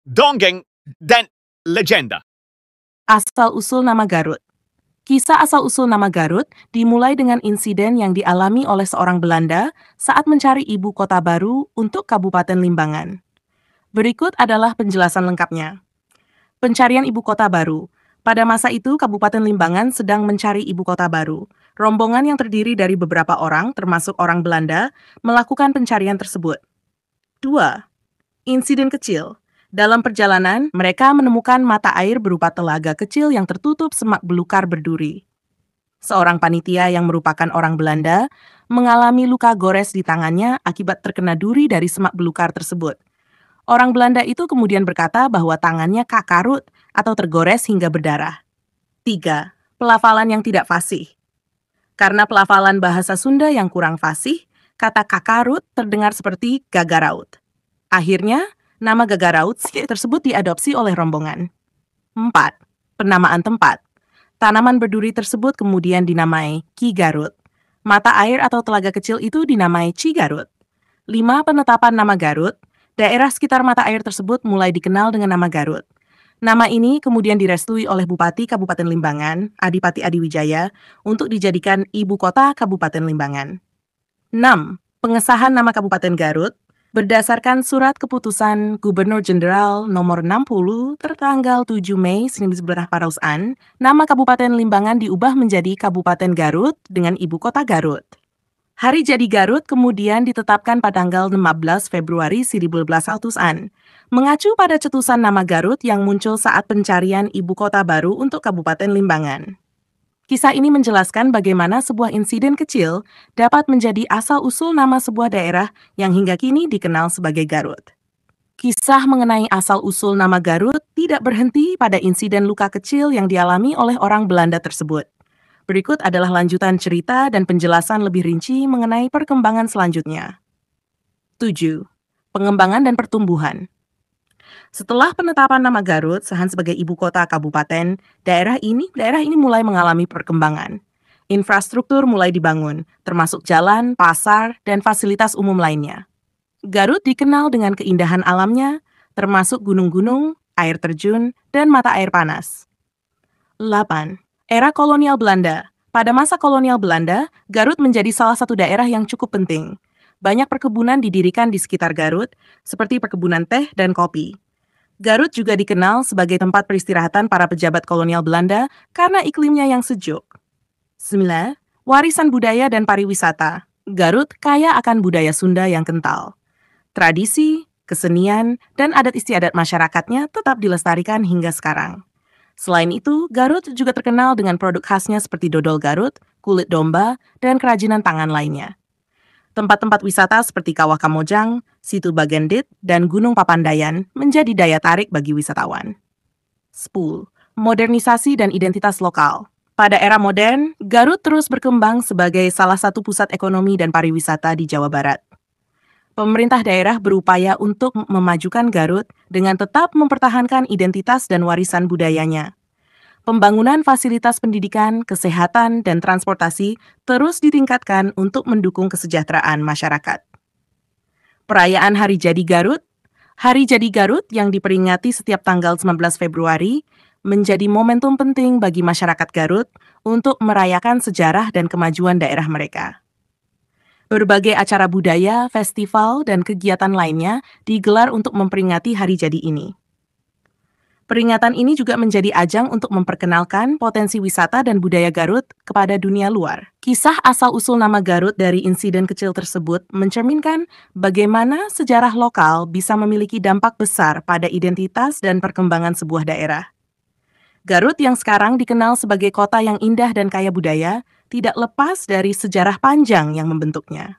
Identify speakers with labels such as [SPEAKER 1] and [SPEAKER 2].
[SPEAKER 1] dongeng, dan legenda.
[SPEAKER 2] Asal-usul nama Garut. Kisah asal-usul nama Garut dimulai dengan insiden yang dialami oleh seorang Belanda saat mencari ibu kota baru untuk Kabupaten Limbangan. Berikut adalah penjelasan lengkapnya. Pencarian ibu kota baru. Pada masa itu, Kabupaten Limbangan sedang mencari ibu kota baru. Rombongan yang terdiri dari beberapa orang, termasuk orang Belanda, melakukan pencarian tersebut. 2. Insiden kecil. Dalam perjalanan, mereka menemukan mata air berupa telaga kecil yang tertutup semak belukar berduri. Seorang panitia yang merupakan orang Belanda mengalami luka gores di tangannya akibat terkena duri dari semak belukar tersebut. Orang Belanda itu kemudian berkata bahwa tangannya kakarut atau tergores hingga berdarah. 3. Pelafalan yang tidak fasih. Karena pelafalan bahasa Sunda yang kurang fasih, kata kakarut terdengar seperti gagaraut. Akhirnya, nama Gagaraut tersebut diadopsi oleh rombongan. 4. Penamaan tempat. Tanaman berduri tersebut kemudian dinamai Ki Garut. Mata air atau telaga kecil itu dinamai Cigarut. 5. Penetapan nama Garut. Daerah sekitar mata air tersebut mulai dikenal dengan nama Garut. Nama ini kemudian direstui oleh Bupati Kabupaten Limbangan, Adipati Adiwijaya, untuk dijadikan ibu kota Kabupaten Limbangan. 6. Pengesahan nama Kabupaten Garut. Berdasarkan surat keputusan Gubernur Jenderal nomor 60 tertanggal 7 Mei 1900, nama Kabupaten Limbangan diubah menjadi Kabupaten Garut dengan ibu kota Garut. Hari jadi Garut kemudian ditetapkan pada tanggal 15 Februari 1900, mengacu pada cetusan nama Garut yang muncul saat pencarian ibu kota baru untuk Kabupaten Limbangan. Kisah ini menjelaskan bagaimana sebuah insiden kecil dapat menjadi asal-usul nama sebuah daerah yang hingga kini dikenal sebagai Garut. Kisah mengenai asal-usul nama Garut tidak berhenti pada insiden luka kecil yang dialami oleh orang Belanda tersebut. Berikut adalah lanjutan cerita dan penjelasan lebih rinci mengenai perkembangan selanjutnya. 7. Pengembangan dan pertumbuhan. Setelah penetapan nama Garut Sahan sebagai ibu kota kabupaten, daerah ini mulai mengalami perkembangan. Infrastruktur mulai dibangun, termasuk jalan, pasar, dan fasilitas umum lainnya. Garut dikenal dengan keindahan alamnya, termasuk gunung-gunung, air terjun, dan mata air panas. 8. Era kolonial Belanda. Pada masa kolonial Belanda, Garut menjadi salah satu daerah yang cukup penting. Banyak perkebunan didirikan di sekitar Garut, seperti perkebunan teh dan kopi. Garut juga dikenal sebagai tempat peristirahatan para pejabat kolonial Belanda karena iklimnya yang sejuk. 9. Warisan budaya dan pariwisata. Garut kaya akan budaya Sunda yang kental. Tradisi, kesenian, dan adat istiadat masyarakatnya tetap dilestarikan hingga sekarang. Selain itu, Garut juga terkenal dengan produk khasnya seperti dodol Garut, kulit domba, dan kerajinan tangan lainnya. Tempat-tempat wisata seperti Kawah Kamojang, Situ Bagendit, dan Gunung Papandayan menjadi daya tarik bagi wisatawan. 10. Modernisasi dan identitas lokal. Pada era modern, Garut terus berkembang sebagai salah satu pusat ekonomi dan pariwisata di Jawa Barat. Pemerintah daerah berupaya untuk memajukan Garut dengan tetap mempertahankan identitas dan warisan budayanya. Pembangunan fasilitas pendidikan, kesehatan, dan transportasi terus ditingkatkan untuk mendukung kesejahteraan masyarakat. Perayaan Hari Jadi Garut. Hari Jadi Garut yang diperingati setiap tanggal 19 Februari menjadi momentum penting bagi masyarakat Garut untuk merayakan sejarah dan kemajuan daerah mereka. Berbagai acara budaya, festival, dan kegiatan lainnya digelar untuk memperingati hari jadi ini. Peringatan ini juga menjadi ajang untuk memperkenalkan potensi wisata dan budaya Garut kepada dunia luar. Kisah asal-usul nama Garut dari insiden kecil tersebut mencerminkan bagaimana sejarah lokal bisa memiliki dampak besar pada identitas dan perkembangan sebuah daerah. Garut yang sekarang dikenal sebagai kota yang indah dan kaya budaya, tidak lepas dari sejarah panjang yang membentuknya.